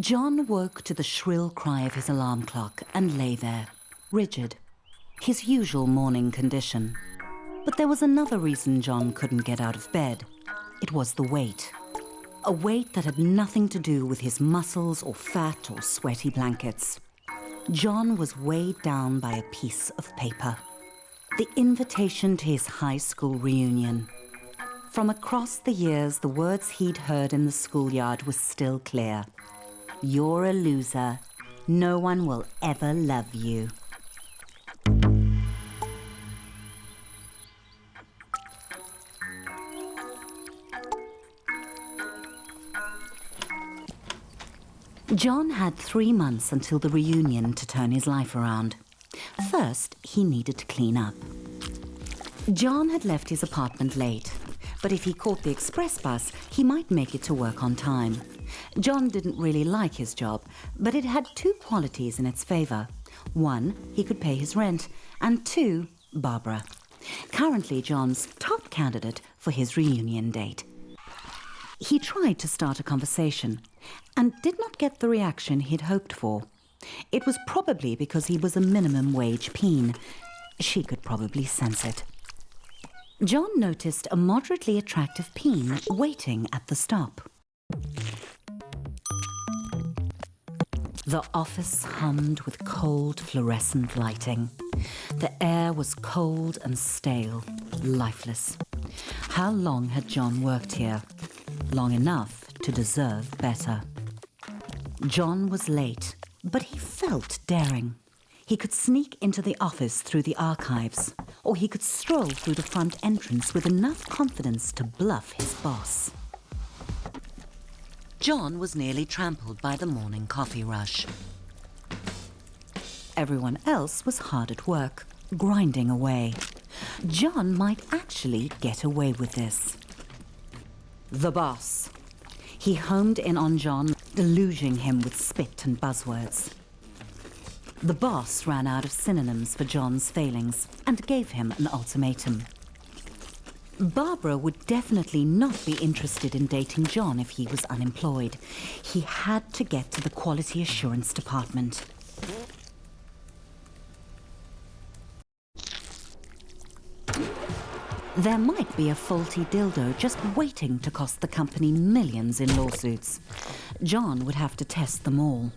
John woke to the shrill cry of his alarm clock and lay there, rigid, his usual morning condition. But there was another reason John couldn't get out of bed. It was the weight. A weight that had nothing to do with his muscles or fat or sweaty blankets. John was weighed down by a piece of paper. The invitation to his high school reunion. From across the years, the words he'd heard in the schoolyard were still clear. You're a loser. No one will ever love you. John had 3 months until the reunion to turn his life around. First, he needed to clean up. John had left his apartment late, but if he caught the express bus, he might make it to work on time. John didn't really like his job, but it had 2 qualities in its favor. 1, he could pay his rent, and 2, Barbara. Currently John's top candidate for his reunion date. He tried to start a conversation and did not get the reaction he'd hoped for. It was probably because he was a minimum wage peen. She could probably sense it. John noticed a moderately attractive peen waiting at the stop. The office hummed with cold fluorescent lighting. The air was cold and stale, lifeless. How long had John worked here? Long enough to deserve better. John was late, but he felt daring. He could sneak into the office through the archives, or he could stroll through the front entrance with enough confidence to bluff his boss. John was nearly trampled by the morning coffee rush. Everyone else was hard at work, grinding away. John might actually get away with this. The boss. He homed in on John, deluging him with spit and buzzwords. The boss ran out of synonyms for John's failings and gave him an ultimatum. Barbara would definitely not be interested in dating John if he was unemployed. He had to get to the quality assurance department. There might be a faulty dildo just waiting to cost the company millions in lawsuits. John would have to test them all.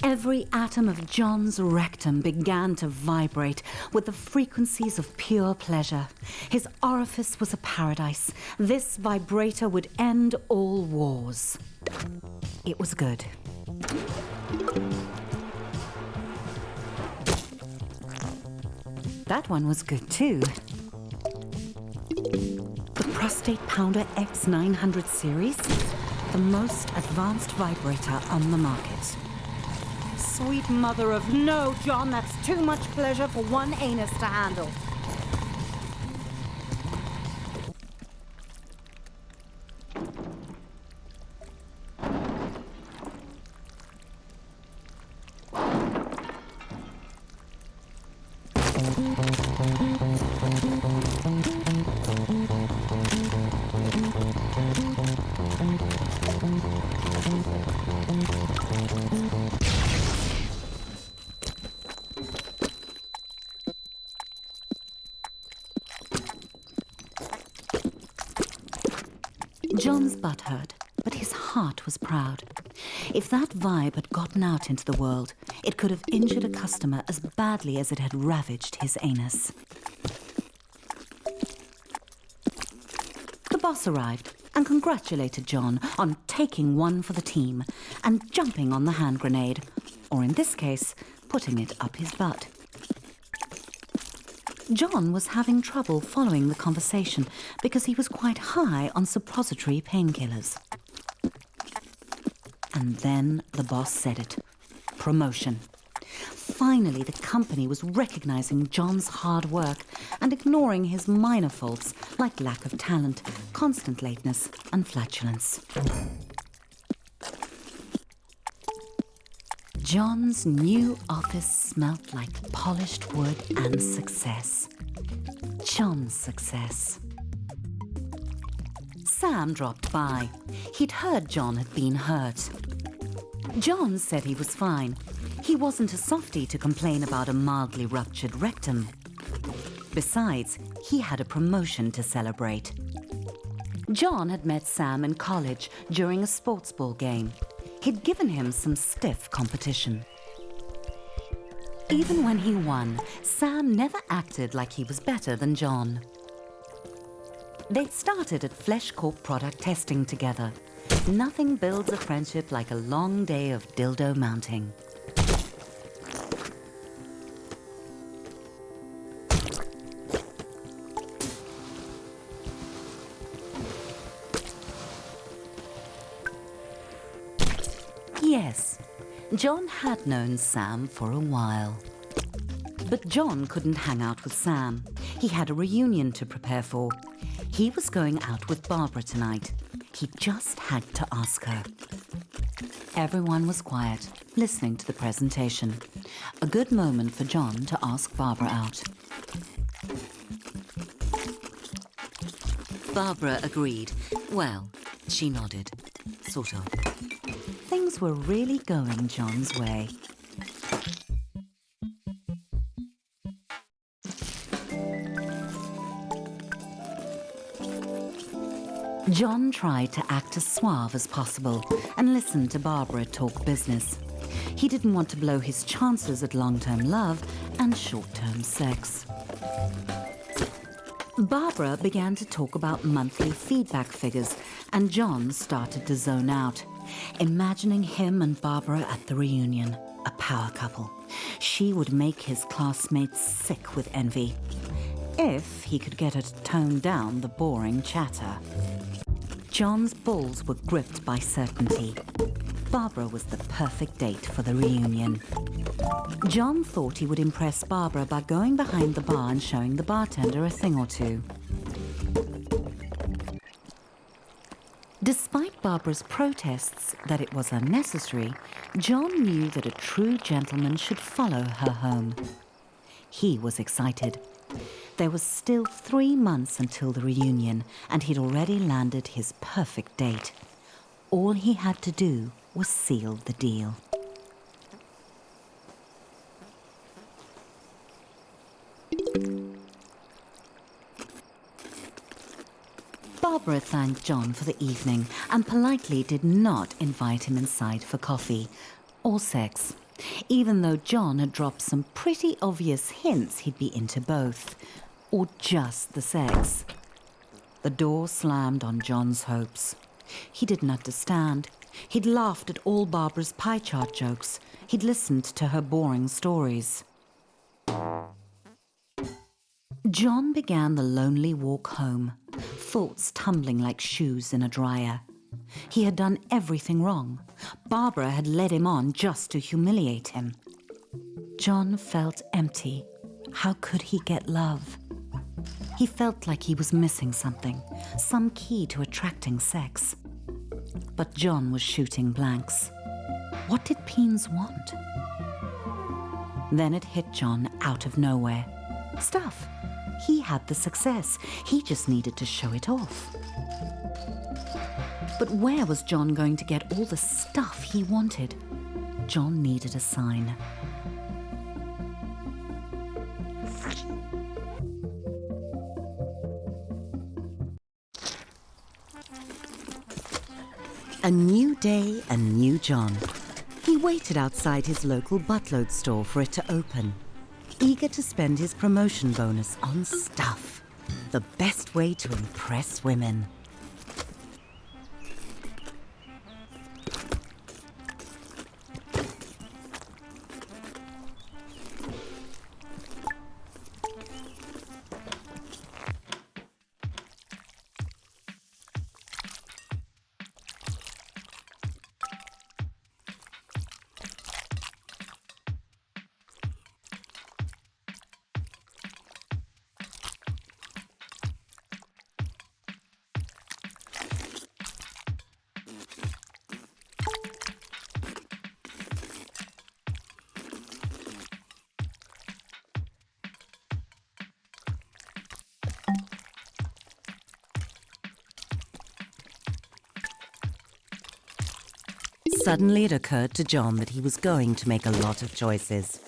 Every atom of John's rectum began to vibrate with the frequencies of pure pleasure. His orifice was a paradise. This vibrator would end all wars. It was good. That one was good too. The Prostate Pounder X900 series, the most advanced vibrator on the market. Sweet mother of no, John, that's too much pleasure for one anus to handle. John's butt hurt, but his heart was proud. If that vibe had gotten out into the world, it could have injured a customer as badly as it had ravaged his anus. The boss arrived and congratulated John on taking one for the team and jumping on the hand grenade, or in this case, putting it up his butt. John was having trouble following the conversation because he was quite high on suppository painkillers. And then the boss said it. Promotion. Finally, the company was recognizing John's hard work and ignoring his minor faults like lack of talent, constant lateness, and flatulence. John's new office smelt like polished wood and success. John's success. Sam dropped by. He'd heard John had been hurt. John said he was fine. He wasn't a softie to complain about a mildly ruptured rectum. Besides, he had a promotion to celebrate. John had met Sam in college during a sports ball game. He'd given him some stiff competition. Even when he won, Sam never acted like he was better than John. They started at Flesh Corp product testing together. Nothing builds a friendship like a long day of dildo mounting. Yes, John had known Sam for a while. But John couldn't hang out with Sam. He had a reunion to prepare for. He was going out with Barbara tonight. He just had to ask her. Everyone was quiet, listening to the presentation. A good moment for John to ask Barbara out. Barbara agreed. Well, she nodded. Sort of. Things were really going John's way. John tried to act as suave as possible and listened to Barbara talk business. He didn't want to blow his chances at long-term love and short-term sex. Barbara began to talk about monthly feedback figures, and John started to zone out, imagining him and Barbara at the reunion, a power couple. She would make his classmates sick with envy, if he could get her to tone down the boring chatter. John's balls were gripped by certainty. Barbara was the perfect date for the reunion. John thought he would impress Barbara by going behind the bar and showing the bartender a thing or two. Despite Barbara's protests that it was unnecessary, John knew that a true gentleman should follow her home. He was excited. There was still 3 months until the reunion, and he'd already landed his perfect date. All he had to do was seal the deal. Barbara thanked John for the evening and politely did not invite him inside for coffee or sex, even though John had dropped some pretty obvious hints he'd be into both, or just the sex. The door slammed on John's hopes. He didn't understand. He'd laughed at all Barbara's pie chart jokes. He'd listened to her boring stories. John began the lonely walk home, thoughts tumbling like shoes in a dryer. He had done everything wrong. Barbara had led him on just to humiliate him. John felt empty. How could he get love? He felt like he was missing something, some key to attracting sex. But John was shooting blanks. What did Peens want? Then it hit John out of nowhere. Stuff. He had the success. He just needed to show it off. But where was John going to get all the stuff he wanted? John needed a sign. A new day, a new John. He waited outside his local buttload store for it to open, eager to spend his promotion bonus on stuff. The best way to impress women. Suddenly it occurred to John that he was going to make a lot of choices.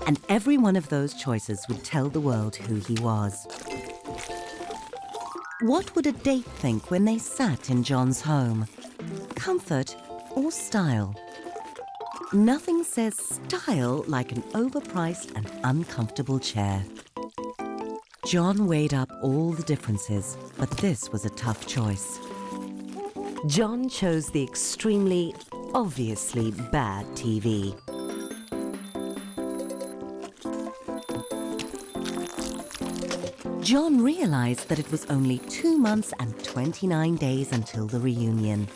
And every one of those choices would tell the world who he was. What would a date think when they sat in John's home? Comfort or style? Nothing says style like an overpriced and uncomfortable chair. John weighed up all the differences, but this was a tough choice. John chose the extremely, obviously bad TV. John realized that it was only 2 months and 29 days until the reunion.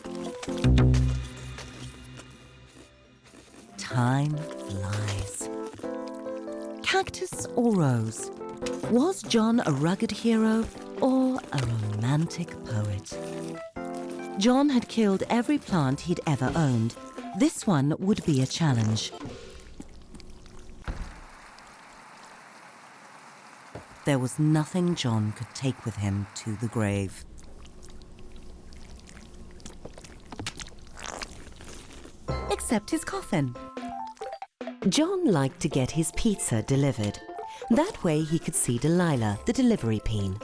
Time flies. Cactus or rose? Was John a rugged hero or a romantic poet? John had killed every plant he'd ever owned. This one would be a challenge. There was nothing John could take with him to the grave. Except his coffin. John liked to get his pizza delivered. That way he could see Delilah, the delivery peen.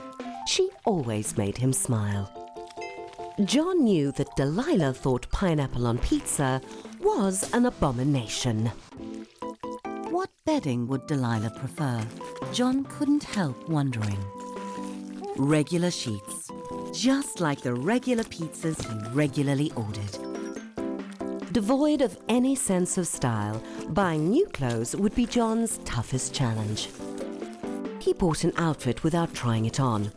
She always made him smile. John knew that Delilah thought pineapple on pizza was an abomination. What bedding would Delilah prefer? John couldn't help wondering. Regular sheets, just like the regular pizzas he regularly ordered. Devoid of any sense of style, buying new clothes would be John's toughest challenge. He bought an outfit without trying it on.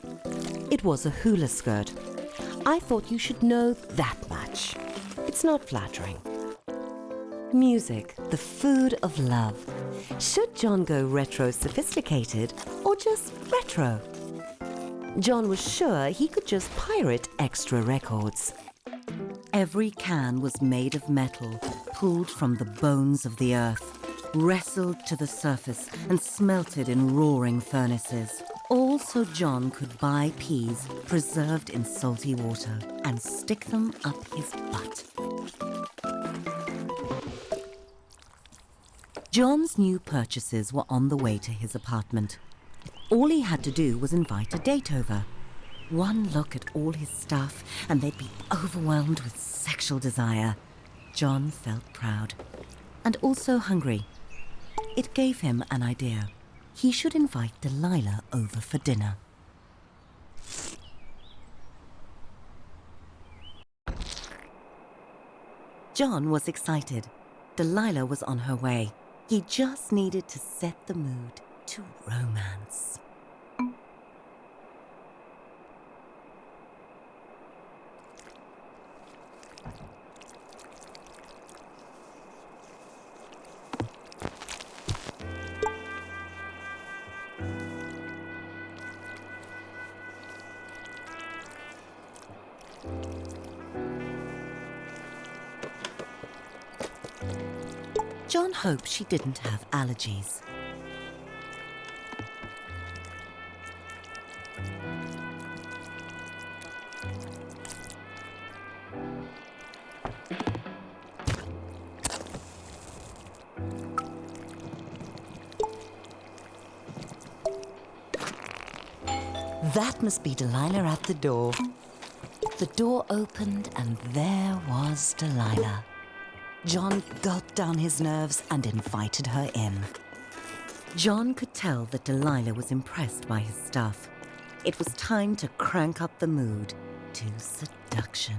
It was a hula skirt. I thought you should know that much. It's not flattering. Music, the food of love. Should John go retro sophisticated or just retro? John was sure he could just pirate extra records. Every can was made of metal, pulled from the bones of the earth, wrestled to the surface and smelted in roaring furnaces. All so John could buy peas preserved in salty water and stick them up his butt. John's new purchases were on the way to his apartment. All he had to do was invite a date over. One look at all his stuff and they'd be overwhelmed with sexual desire. John felt proud and also hungry. It gave him an idea. He should invite Delilah over for dinner. John was excited. Delilah was on her way. He just needed to set the mood to romance. John hoped she didn't have allergies. That must be Delilah at the door. The door opened and there was Delilah. John gulped down his nerves and invited her in. John could tell that Delilah was impressed by his stuff. It was time to crank up the mood to seduction.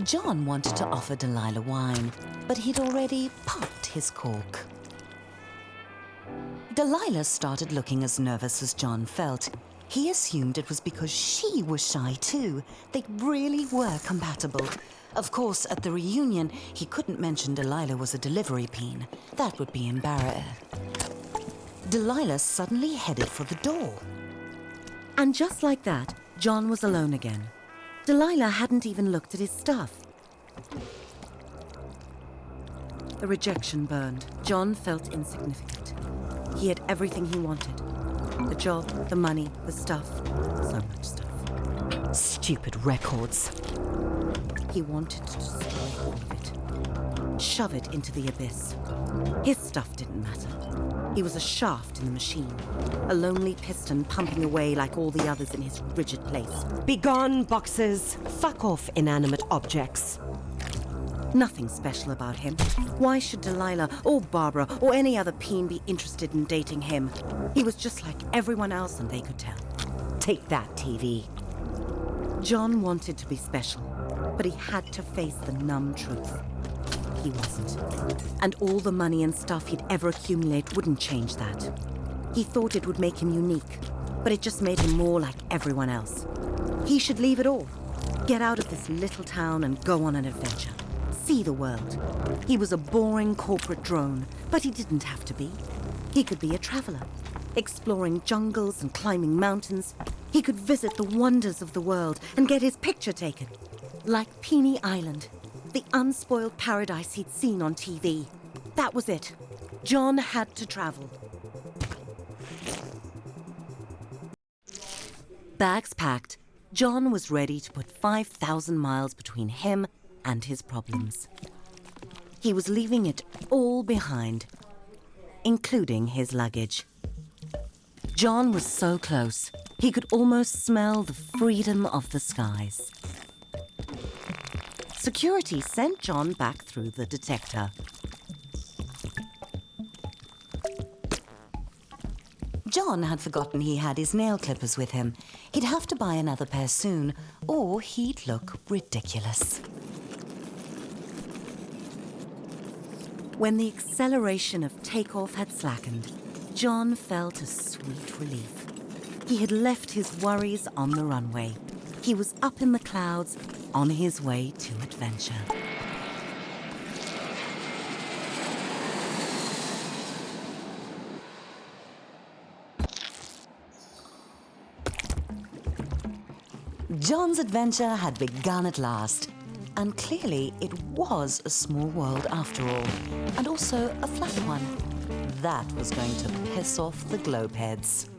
John wanted to offer Delilah wine, but he'd already popped his cork. Delilah started looking as nervous as John felt. He assumed it was because she was shy too. They really were compatible. Of course, at the reunion, he couldn't mention Delilah was a delivery peen. That would be embarrassing. Delilah suddenly headed for the door. And just like that, John was alone again. Delilah hadn't even looked at his stuff. The rejection burned. John felt insignificant. He had everything he wanted. The job, the money, the stuff. So much stuff. Stupid records. He wanted to destroy all of it. Shove it into the abyss. His stuff didn't matter. He was a shaft in the machine. A lonely piston pumping away like all the others in his rigid place. Begone, boxes! Fuck off, inanimate objects. Nothing special about him. Why should Delilah or Barbara or any other peen be interested in dating him? He was just like everyone else and they could tell. Take that, TV. John wanted to be special, but he had to face the numb truth. He wasn't. And all the money and stuff he'd ever accumulate wouldn't change that. He thought it would make him unique, but it just made him more like everyone else. He should leave it all. Get out of this little town and go on an adventure. See the world. He was a boring corporate drone, but he didn't have to be. He could be a traveler, exploring jungles and climbing mountains. He could visit the wonders of the world and get his picture taken. Like Peony Island, the unspoiled paradise he'd seen on TV. That was it. John had to travel. Bags packed, John was ready to put 5,000 miles between him and his problems. He was leaving it all behind, including his luggage. John was so close, he could almost smell the freedom of the skies. Security sent John back through the detector. John had forgotten he had his nail clippers with him. He'd have to buy another pair soon, or he'd look ridiculous. When the acceleration of takeoff had slackened, John felt a sweet relief. He had left his worries on the runway. He was up in the clouds, on his way to adventure. John's adventure had begun at last. And clearly, it was a small world after all, and also a flat one. That was going to piss off the globeheads.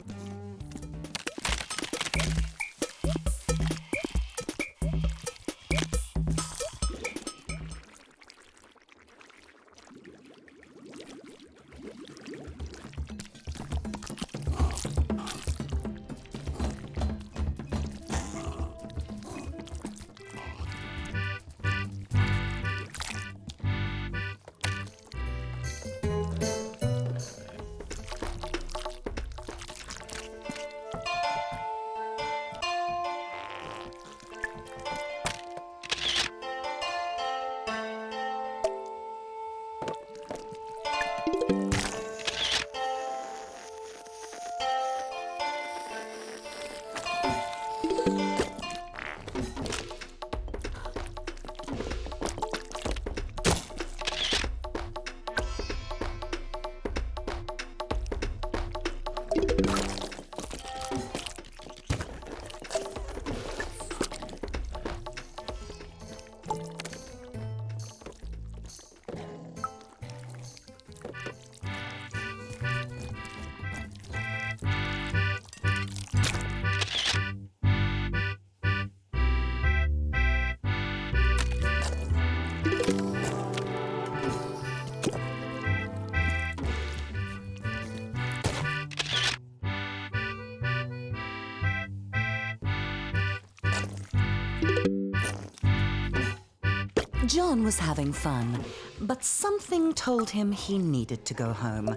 John was having fun, but something told him he needed to go home.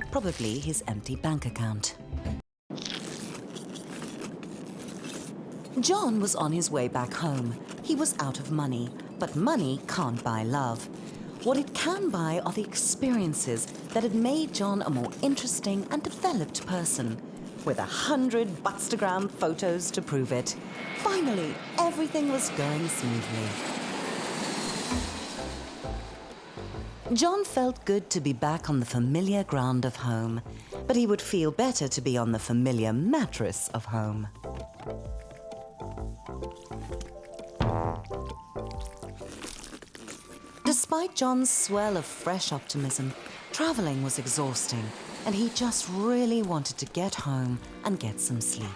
Probably his empty bank account. John was on his way back home. He was out of money, but money can't buy love. What it can buy are the experiences that had made John a more interesting and developed person, with 100 Buckstagram photos to prove it. Finally, everything was going smoothly. John felt good to be back on the familiar ground of home, but he would feel better to be on the familiar mattress of home. Despite John's swell of fresh optimism, traveling was exhausting, and he just really wanted to get home and get some sleep.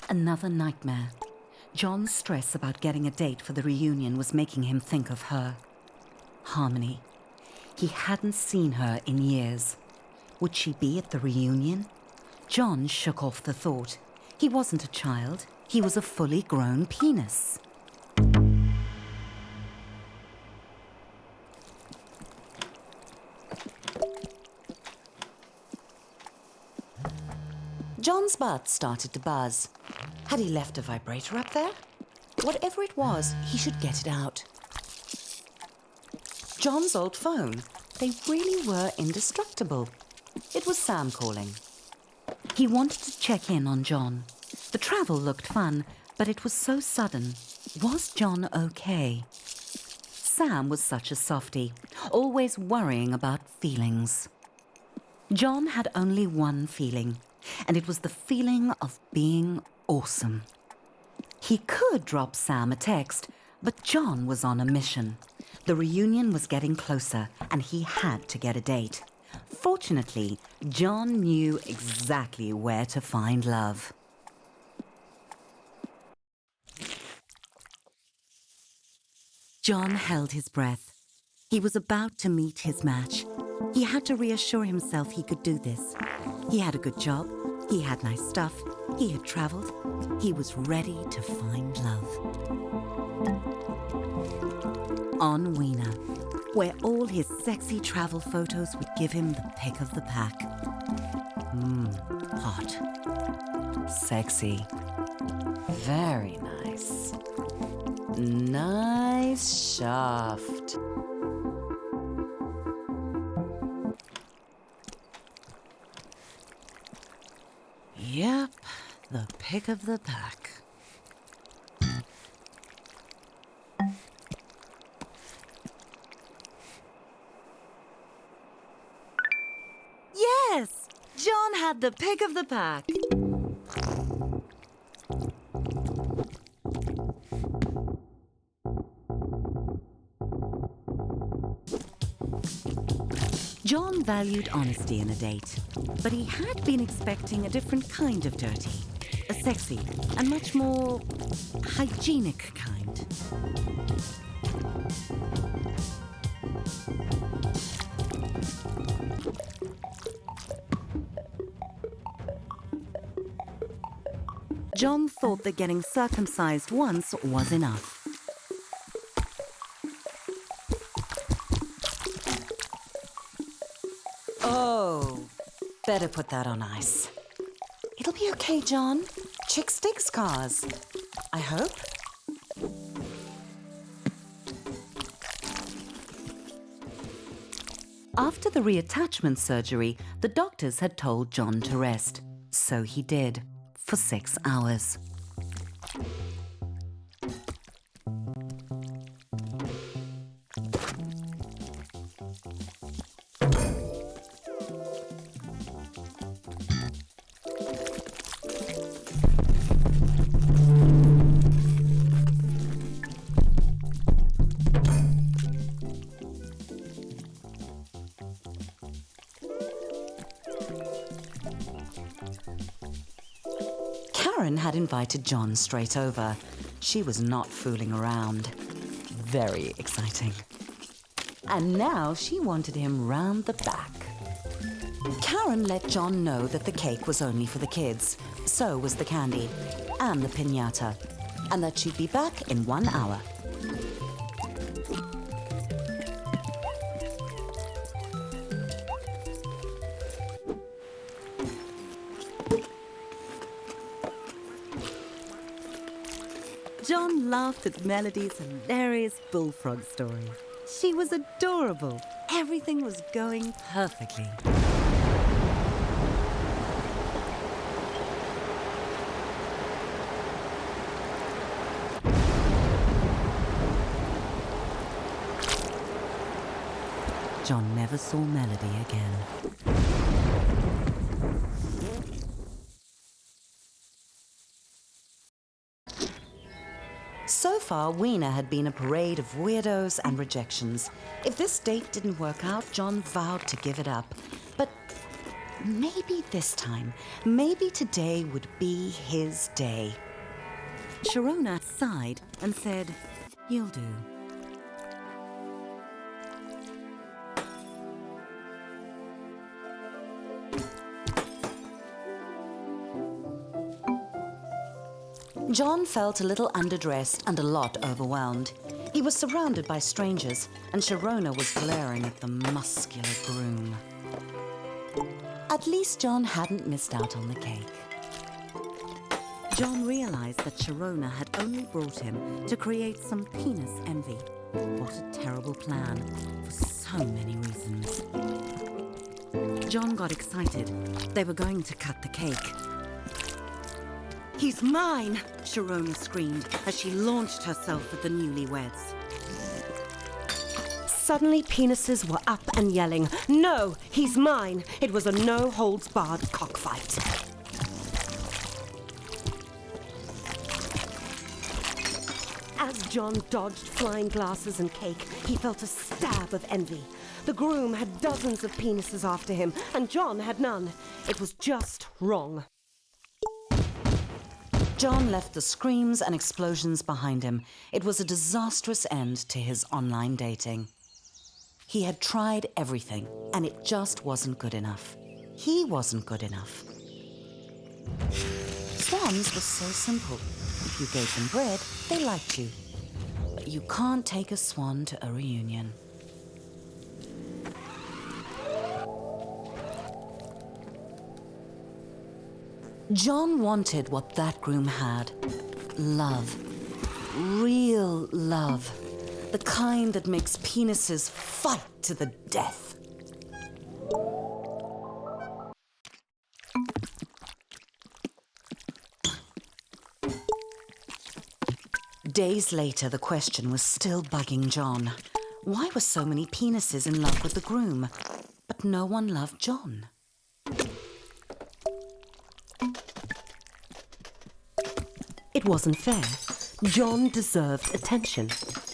Another nightmare. John's stress about getting a date for the reunion was making him think of her. Harmony. He hadn't seen her in years. Would she be at the reunion? John shook off the thought. He wasn't a child. He was a fully grown penis. John's butt started to buzz. Had he left a vibrator up there? Whatever it was, he should get it out. John's old phone. They really were indestructible. It was Sam calling. He wanted to check in on John. The travel looked fun, but it was so sudden. Was John okay? Sam was such a softie, always worrying about feelings. John had only one feeling, and it was the feeling of being awesome. He could drop Sam a text, but John was on a mission. The reunion was getting closer, and he had to get a date. Fortunately, John knew exactly where to find love. John held his breath. He was about to meet his match. He had to reassure himself he could do this. He had a good job. He had nice stuff. He had traveled. He was ready to find love. On Weena, where all his sexy travel photos would give him the pick of the pack. Hot. Sexy. Very nice. Nice shaft. Yep, the pick of the pack. Yes! John had the pick of the pack. John valued honesty in a date, but he had been expecting a different kind of dirty, a sexy and much more hygienic kind. John thought that getting circumcised once was enough. Oh, better put that on ice. It'll be okay, John. Chicks dig scars. I hope. After the reattachment surgery, the doctors had told John to rest. So he did, for 6 hours. Karen had invited John straight over. She was not fooling around. Very exciting. And now she wanted him round the back. Karen let John know that the cake was only for the kids. So was the candy and the piñata. And that she'd be back in 1 hour. John laughed at Melody's hilarious bullfrog story. She was adorable. Everything was going perfectly. John never saw Melody again. So far, Weena had been a parade of weirdos and rejections. If this date didn't work out, John vowed to give it up. But maybe this time, maybe today would be his day. Sharona sighed and said, "You'll do." John felt a little underdressed and a lot overwhelmed. He was surrounded by strangers, and Sharona was glaring at the muscular groom. At least John hadn't missed out on the cake. John realized that Sharona had only brought him to create some penis envy. What a terrible plan, for so many reasons. John got excited. They were going to cut the cake. "He's mine!" Sharona screamed as she launched herself at the newlyweds. Suddenly, penises were up and yelling, "No, he's mine!" It was a no-holds-barred cockfight. As John dodged flying glasses and cake, he felt a stab of envy. The groom had dozens of penises after him, and John had none. It was just wrong. John left the screams and explosions behind him. It was a disastrous end to his online dating. He had tried everything, and it just wasn't good enough. He wasn't good enough. Swans were so simple. If you gave them bread, they liked you. But you can't take a swan to a reunion. John wanted what that groom had. Love. Real love. The kind that makes penises fight to the death. Days later, the question was still bugging John. Why were so many penises in love with the groom, but no one loved John? It wasn't fair. John deserved attention.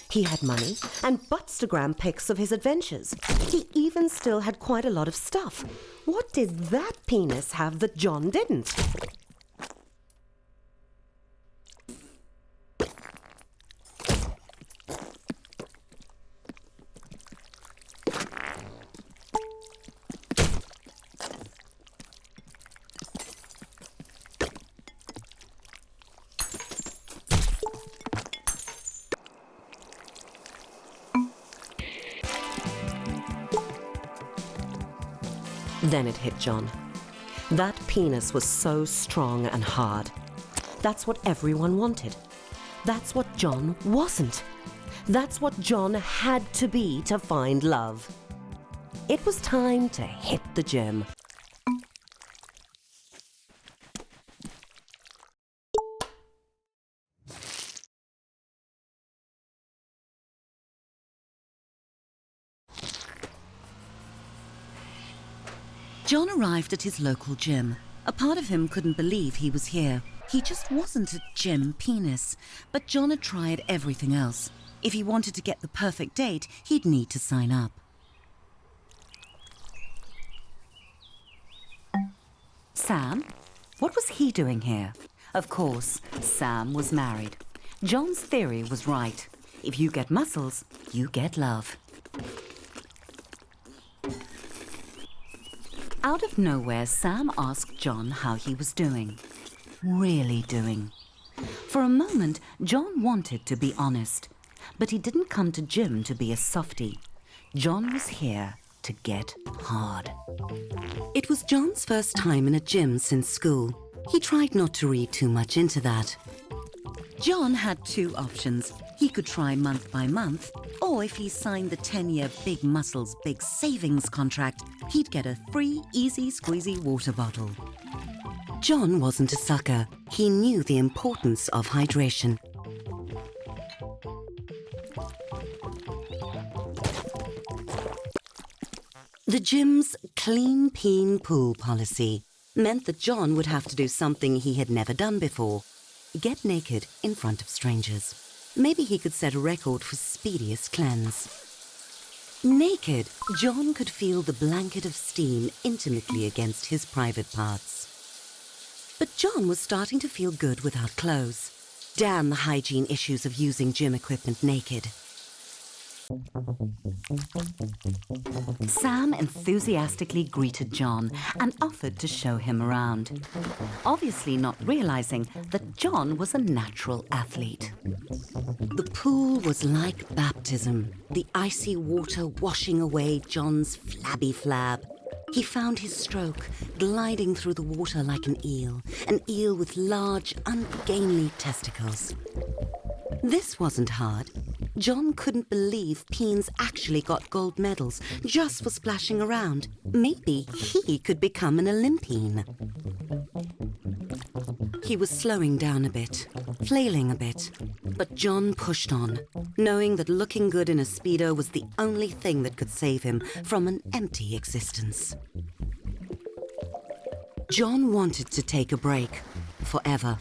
He had money and Buttstagram pics of his adventures. He even still had quite a lot of stuff. What did that penis have that John didn't? Then it hit John. That penis was so strong and hard. That's what everyone wanted. That's what John wasn't. That's what John had to be to find love. It was time to hit the gym. John arrived at his local gym. A part of him couldn't believe he was here. He just wasn't a gym penis. But John had tried everything else. If he wanted to get the perfect date, he'd need to sign up. Sam? What was he doing here? Of course, Sam was married. John's theory was right. If you get muscles, you get love. Out of nowhere, Sam asked John how he was doing. Really doing. For a moment, John wanted to be honest. But he didn't come to gym to be a softie. John was here to get hard. It was John's first time in a gym since school. He tried not to read too much into that. John had two options. He could try month by month, or if he signed the 10-year Big Muscles Big Savings contract, he'd get a free easy squeezy water bottle. John wasn't a sucker. He knew the importance of hydration. The gym's clean peen pool policy meant that John would have to do something he had never done before. Get naked in front of strangers. Maybe he could set a record for speediest cleanse. Naked, John could feel the blanket of steam intimately against his private parts. But John was starting to feel good without clothes. Damn the hygiene issues of using gym equipment naked. Sam enthusiastically greeted John and offered to show him around, obviously not realizing that John was a natural athlete. The pool was like baptism, the icy water washing away John's flabby flab. He found his stroke, gliding through the water like an eel with large, ungainly testicles. This wasn't hard. John couldn't believe peens actually got gold medals just for splashing around. Maybe he could become an Olympian. He was slowing down a bit, flailing a bit, but John pushed on, knowing that looking good in a Speedo was the only thing that could save him from an empty existence. John wanted to take a break, forever.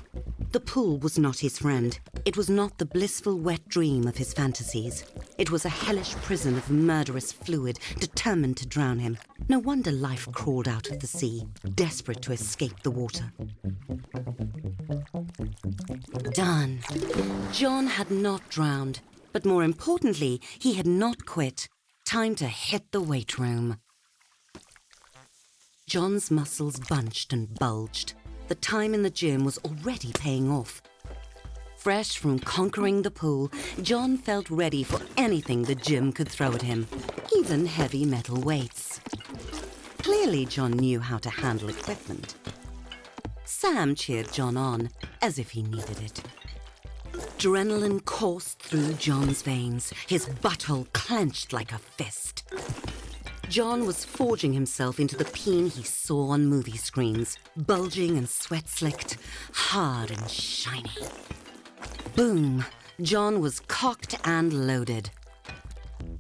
The pool was not his friend. It was not the blissful wet dream of his fantasies. It was a hellish prison of murderous fluid determined to drown him. No wonder life crawled out of the sea, desperate to escape the water. Done. John had not drowned, but more importantly, he had not quit. Time to hit the weight room. John's muscles bunched and bulged. The time in the gym was already paying off. Fresh from conquering the pool, John felt ready for anything the gym could throw at him, even heavy metal weights. Clearly, John knew how to handle equipment. Sam cheered John on, as if he needed it. Adrenaline coursed through John's veins, his butthole clenched like a fist. John was forging himself into the peen he saw on movie screens, bulging and sweat-slicked, hard and shiny. Boom! John was cocked and loaded.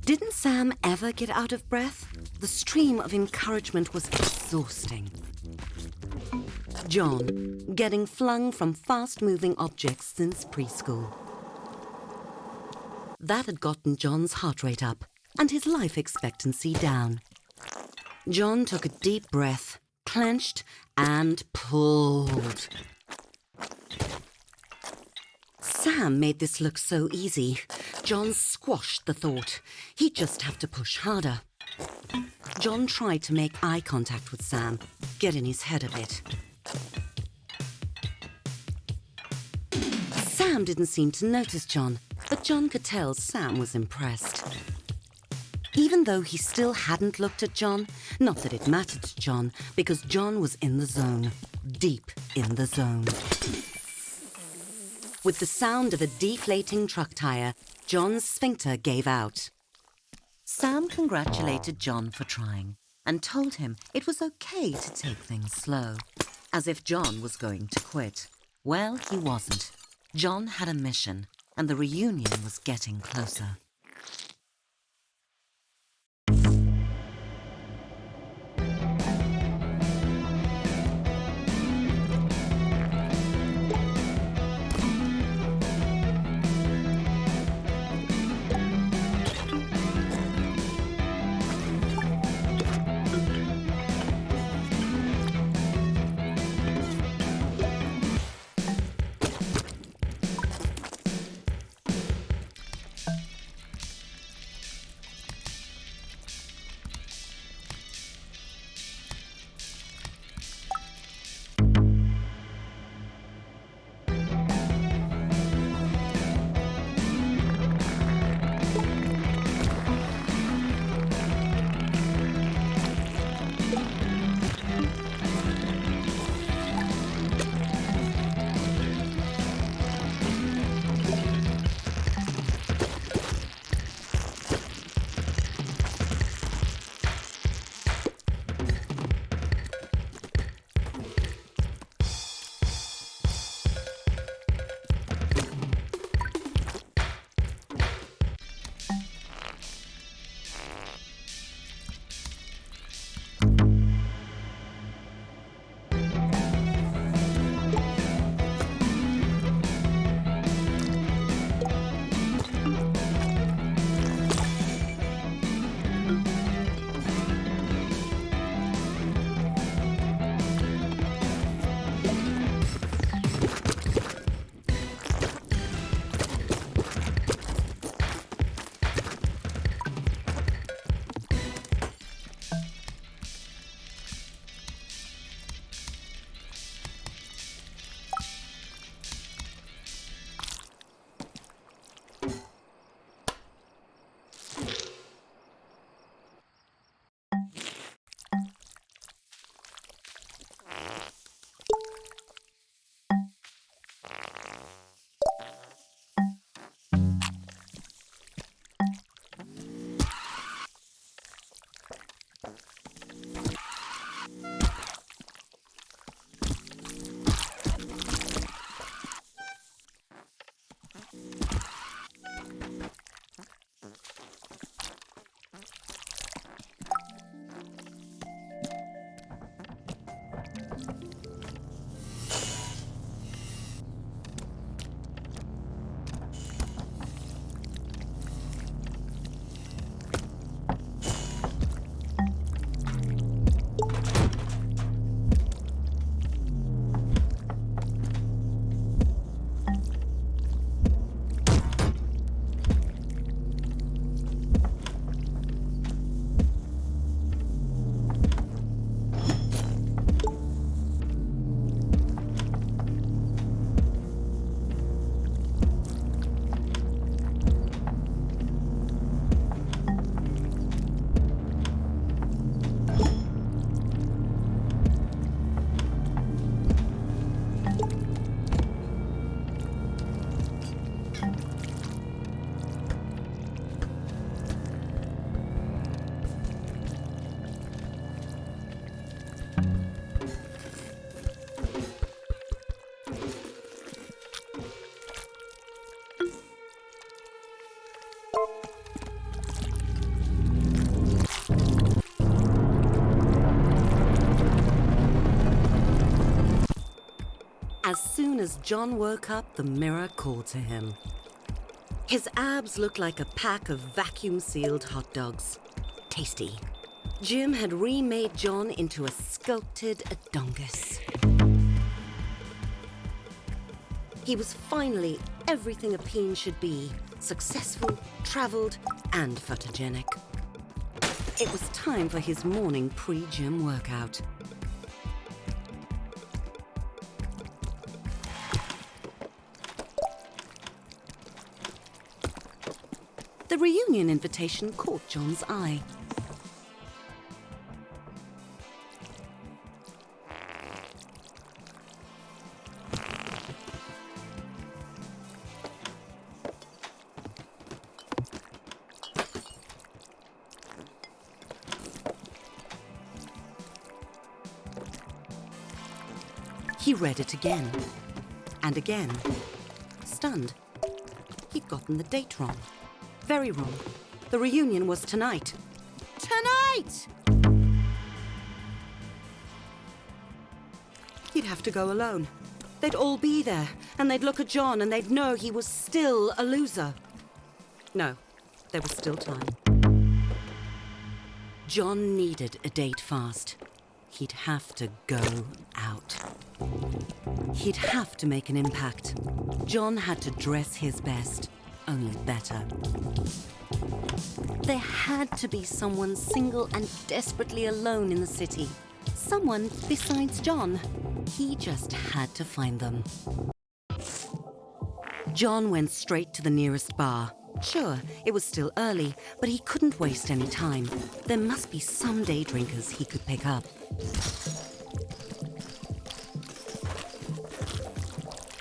Didn't Sam ever get out of breath? The stream of encouragement was exhausting. John, getting flung from fast-moving objects since preschool. That had gotten John's heart rate up and his life expectancy down. John took a deep breath, clenched, and pulled. Sam made this look so easy. John squashed the thought. He'd just have to push harder. John tried to make eye contact with Sam, get in his head a bit. Sam didn't seem to notice John, but John could tell Sam was impressed. Even though he still hadn't looked at John, not that it mattered to John, because John was in the zone, deep in the zone. With the sound of a deflating truck tire, John's sphincter gave out. Sam congratulated John for trying and told him it was okay to take things slow, as if John was going to quit. Well, he wasn't. John had a mission, and the reunion was getting closer. As soon as John woke up, the mirror called to him. His abs looked like a pack of vacuum-sealed hot dogs. Tasty. Jim had remade John into a sculpted Adongus. He was finally everything a peen should be: successful, traveled, and photogenic. It was time for his morning pre-gym workout. The reunion invitation caught John's eye. He read it again and again, stunned. He'd gotten the date wrong. Very wrong. The reunion was tonight. Tonight! He'd have to go alone. They'd all be there, and they'd look at John and they'd know he was still a loser. No, there was still time. John needed a date fast. He'd have to go out. He'd have to make an impact. John had to dress his best, only better. There had to be someone single and desperately alone in the city. Someone besides John. He just had to find them. John went straight to the nearest bar. Sure, it was still early, but he couldn't waste any time. There must be some day drinkers he could pick up.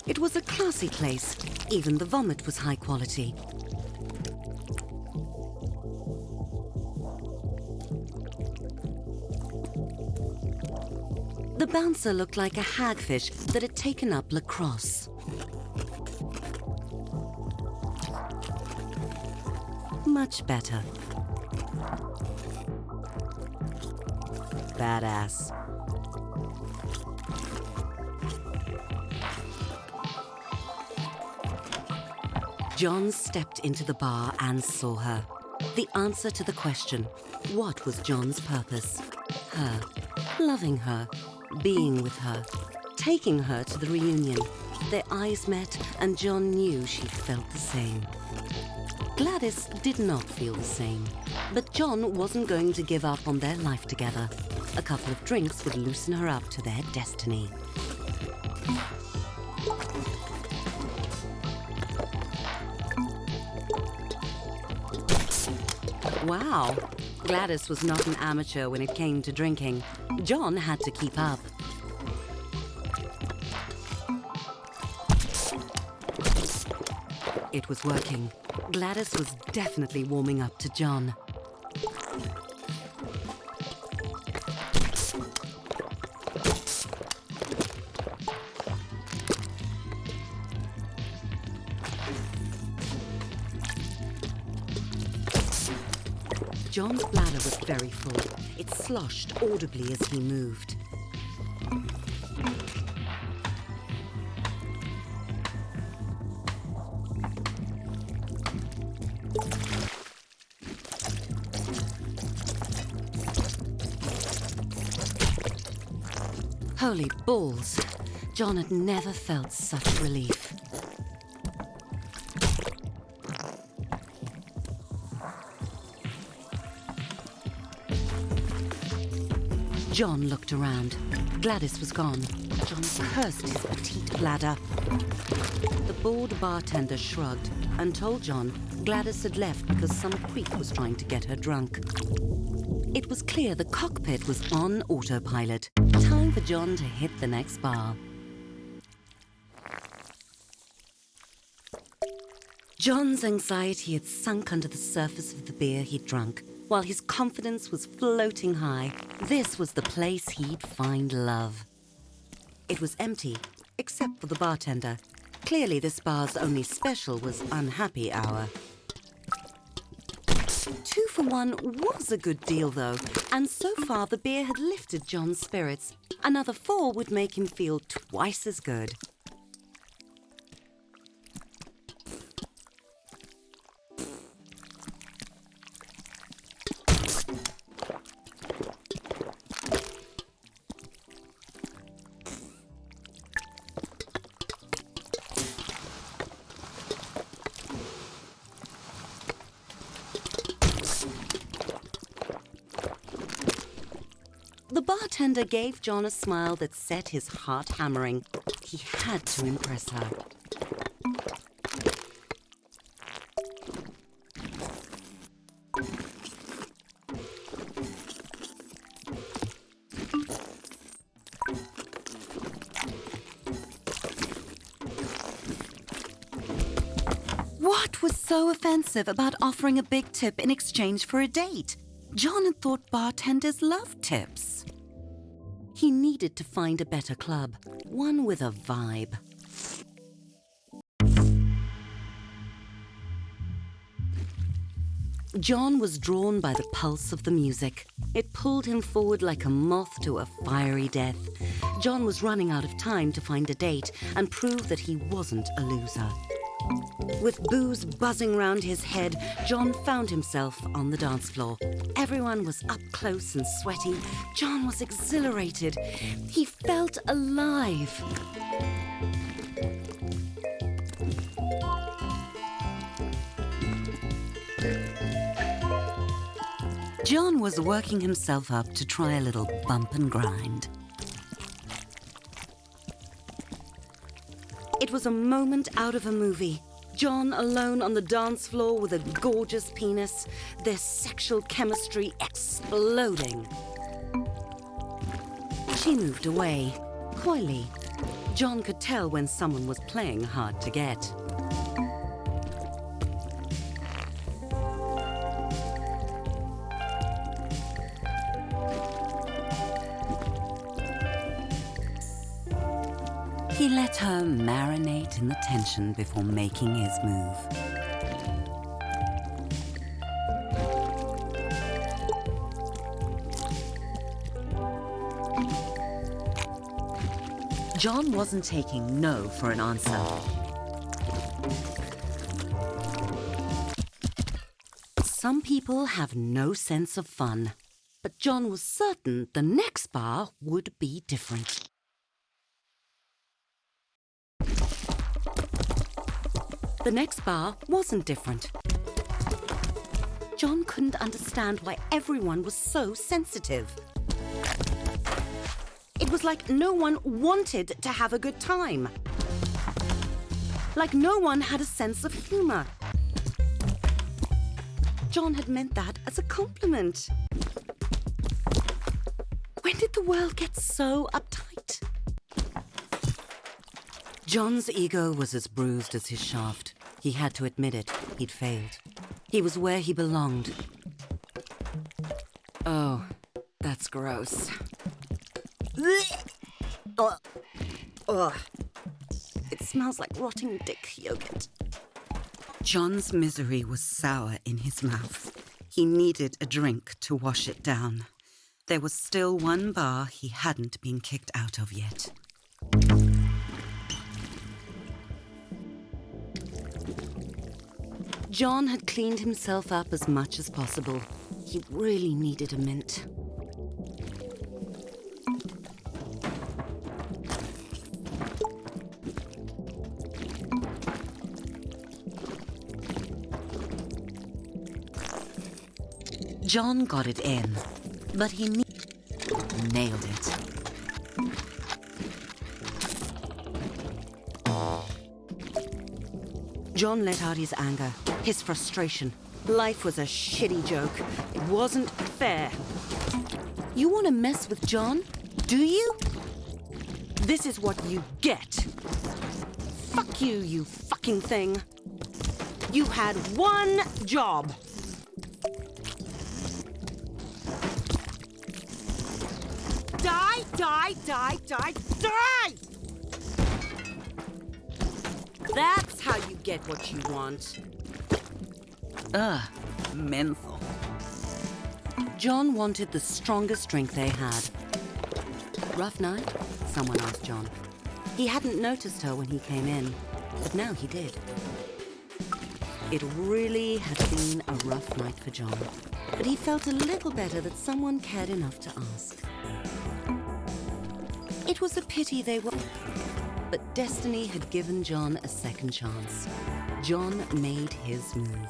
It was a classy place. Even the vomit was high quality. The bouncer looked like a hagfish that had taken up lacrosse. Much better. Badass. John stepped into the bar and saw her. The answer to the question, what was John's purpose? Her. Loving her. Being with her. Taking her to the reunion. Their eyes met and John knew she felt the same. Gladys did not feel the same, but John wasn't going to give up on their life together. A couple of drinks would loosen her up to their destiny. Wow, Gladys was not an amateur when it came to drinking. John had to keep up. It was working. Gladys was definitely warming up to John. John's bladder was very full. It sloshed audibly as he moved. Holy balls! John had never felt such relief. John looked around. Gladys was gone. John cursed his petite bladder. The bored bartender shrugged and told John Gladys had left because some creep was trying to get her drunk. It was clear the cockpit was on autopilot. Time for John to hit the next bar. John's anxiety had sunk under the surface of the beer he'd drunk, while his confidence was floating high. This was the place he'd find love. It was empty, except for the bartender. Clearly this bar's only special was unhappy hour. 2 for 1 was a good deal, though, and so far the beer had lifted John's spirits. Another 4 would make him feel twice as good. The bartender gave John a smile that set his heart hammering. He had to impress her. What was so offensive about offering a big tip in exchange for a date? John had thought bartenders loved tips. He needed to find a better club, one with a vibe. John was drawn by the pulse of the music. It pulled him forward like a moth to a fiery death. John was running out of time to find a date and prove that he wasn't a loser. With booze buzzing round his head, John found himself on the dance floor. Everyone was up close and sweaty. John was exhilarated. He felt alive. John was working himself up to try a little bump and grind. It was a moment out of a movie. John alone on the dance floor with a gorgeous penis, their sexual chemistry exploding. She moved away, coyly. John could tell when someone was playing hard to get. He let her marinate in the tension before making his move. John wasn't taking no for an answer. Some people have no sense of fun, but John was certain the next bar would be different. The next bar wasn't different. John couldn't understand why everyone was so sensitive. It was like no one wanted to have a good time. Like no one had a sense of humor. John had meant that as a compliment. When did the world get so uptight? John's ego was as bruised as his shaft. He had to admit it. He'd failed. He was where he belonged. Oh, that's gross. It smells like rotting dick yogurt. John's misery was sour in his mouth. He needed a drink to wash it down. There was still one bar he hadn't been kicked out of yet. John had cleaned himself up as much as possible. He really needed a mint. John got it in, but he nailed it. John let out his anger, his frustration. Life was a shitty joke. It wasn't fair. You want to mess with John? Do you? This is what you get. Fuck you, you fucking thing. You had one job. Die, die, die, die, die! That's how you get what you want. Ugh, menthol. John wanted the strongest drink they had. Rough night? Someone asked John. He hadn't noticed her when he came in, but now he did. It really had been a rough night for John, but he felt a little better that someone cared enough to ask. It was a pity they were... But destiny had given John a second chance. John made his move.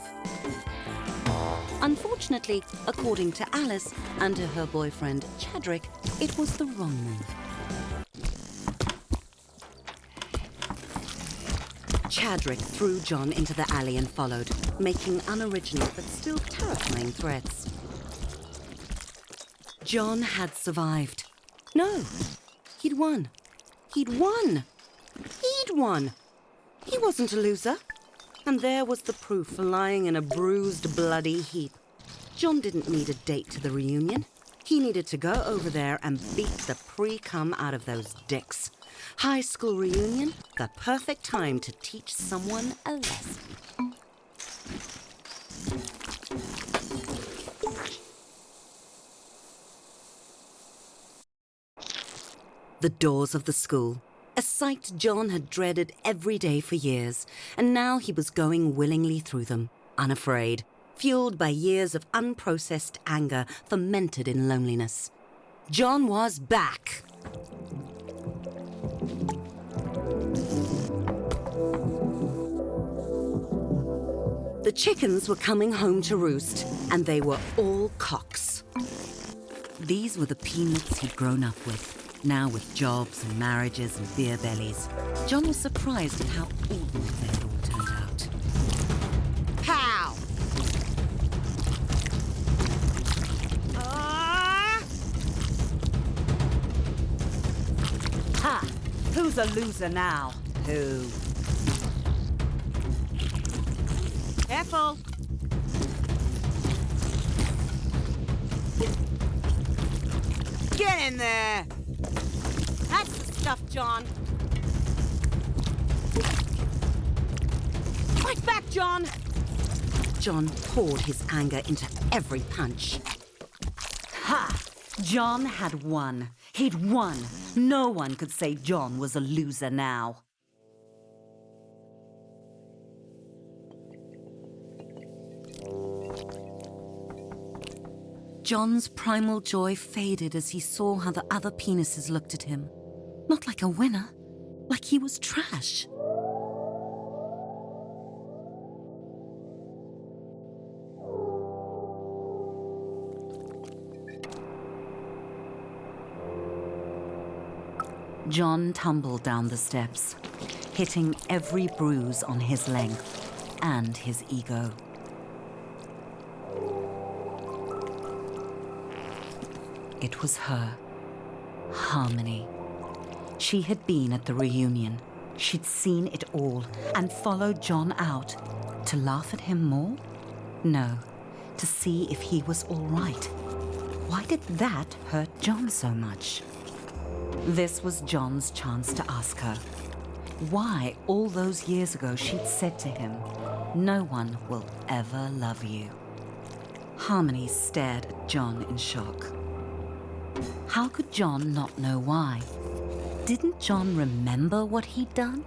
Unfortunately, according to Alice and to her boyfriend Chadrick, it was the wrong move. Chadrick threw John into the alley and followed, making unoriginal but still terrifying threats. John had survived. No, he'd won. He'd won! He'd won! He wasn't a loser. And there was the proof lying in a bruised, bloody heap. John didn't need a date to the reunion. He needed to go over there and beat the pre-cum out of those dicks. High school reunion, the perfect time to teach someone a lesson. The doors of the school, a sight John had dreaded every day for years, and now he was going willingly through them, unafraid, fueled by years of unprocessed anger fermented in loneliness. John was back. The chickens were coming home to roost, and they were all cocks. These were the peanuts he'd grown up with, now with jobs and marriages and beer bellies. John was surprised at how ordinary they had all turned out. Pow! Ha! Who's a loser now? Who? Careful! Get in there! That's the stuff, John! Fight back, John! John poured his anger into every punch. Ha! John had won. He'd won. No one could say John was a loser now. John's primal joy faded as he saw how the other penises looked at him. Not like a winner, like he was trash. John tumbled down the steps, hitting every bruise on his length and his ego. It was her, Harmony. She had been at the reunion. She'd seen it all and followed John out. To laugh at him more? No, to see if he was all right. Why did that hurt John so much? This was John's chance to ask her why all those years ago she'd said to him, "No one will ever love you." Harmony stared at John in shock. How could John not know why? Didn't John remember what he'd done?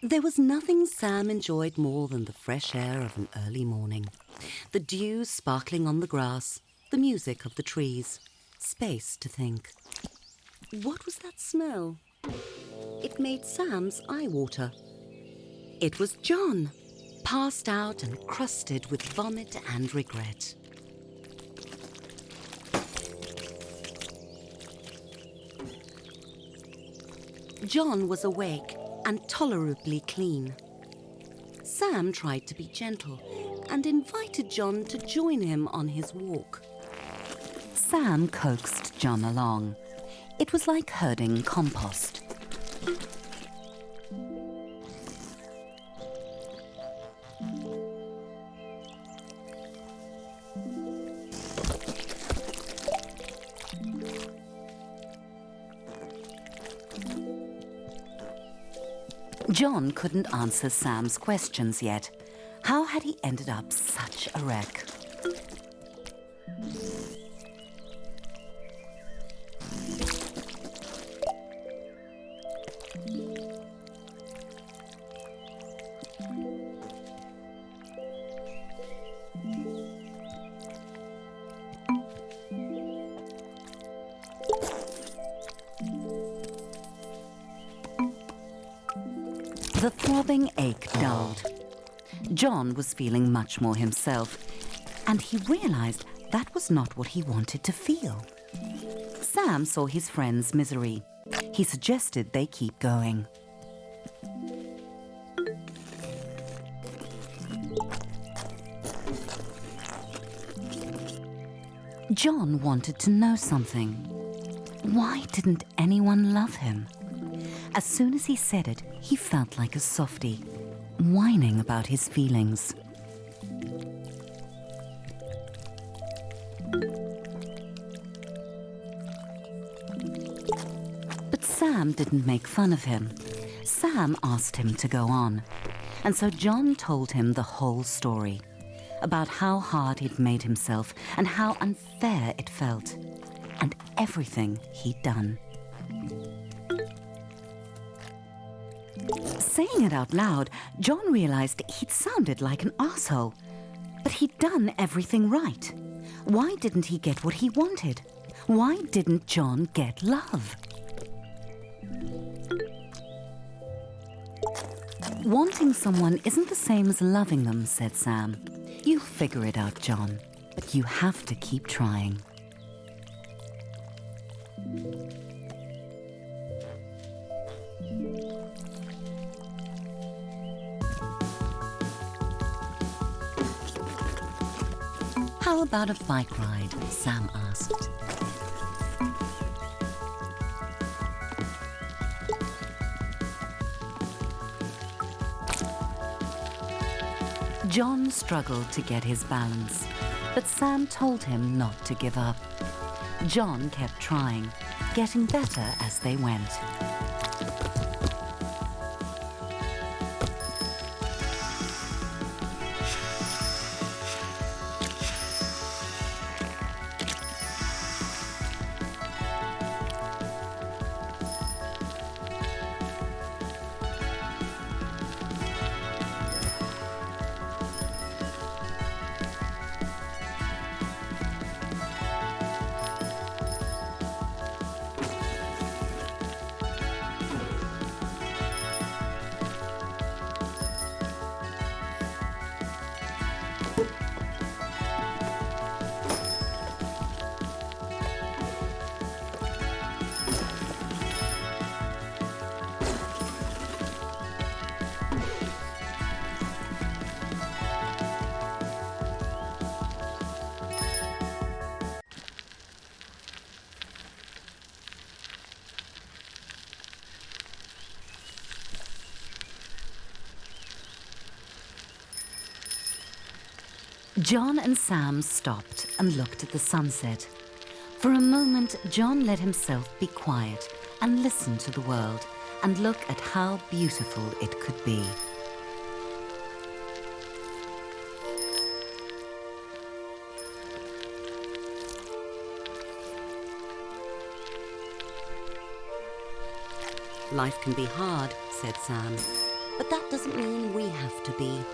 There was nothing Sam enjoyed more than the fresh air of an early morning. The dew sparkling on the grass, the music of the trees, space to think. What was that smell? It made Sam's eye water. It was John, passed out and crusted with vomit and regret. John was awake and tolerably clean. Sam tried to be gentle and invited John to join him on his walk. Sam coaxed John along. It was like herding compost. John couldn't answer Sam's questions yet. How had he ended up such a wreck? The throbbing ache dulled. John was feeling much more himself, and he realized that was not what he wanted to feel. Sam saw his friend's misery. He suggested they keep going. John wanted to know something. Why didn't anyone love him? As soon as he said it, he felt like a softie, whining about his feelings. But Sam didn't make fun of him. Sam asked him to go on. And so John told him the whole story, about how hard he'd made himself and how unfair it felt, and everything he'd done. Saying it out loud, John realized he'd sounded like an asshole. But he'd done everything right. Why didn't he get what he wanted? Why didn't John get love? Wanting someone isn't the same as loving them, said Sam. You'll figure it out, John, but you have to keep trying. How about a bike ride? Sam asked. John struggled to get his balance, but Sam told him not to give up. John kept trying, getting better as they went. John and Sam stopped and looked at the sunset. For a moment, John let himself be quiet and listen to the world and look at how beautiful it could be. Life can be hard, said Sam. But that doesn't mean we have to be.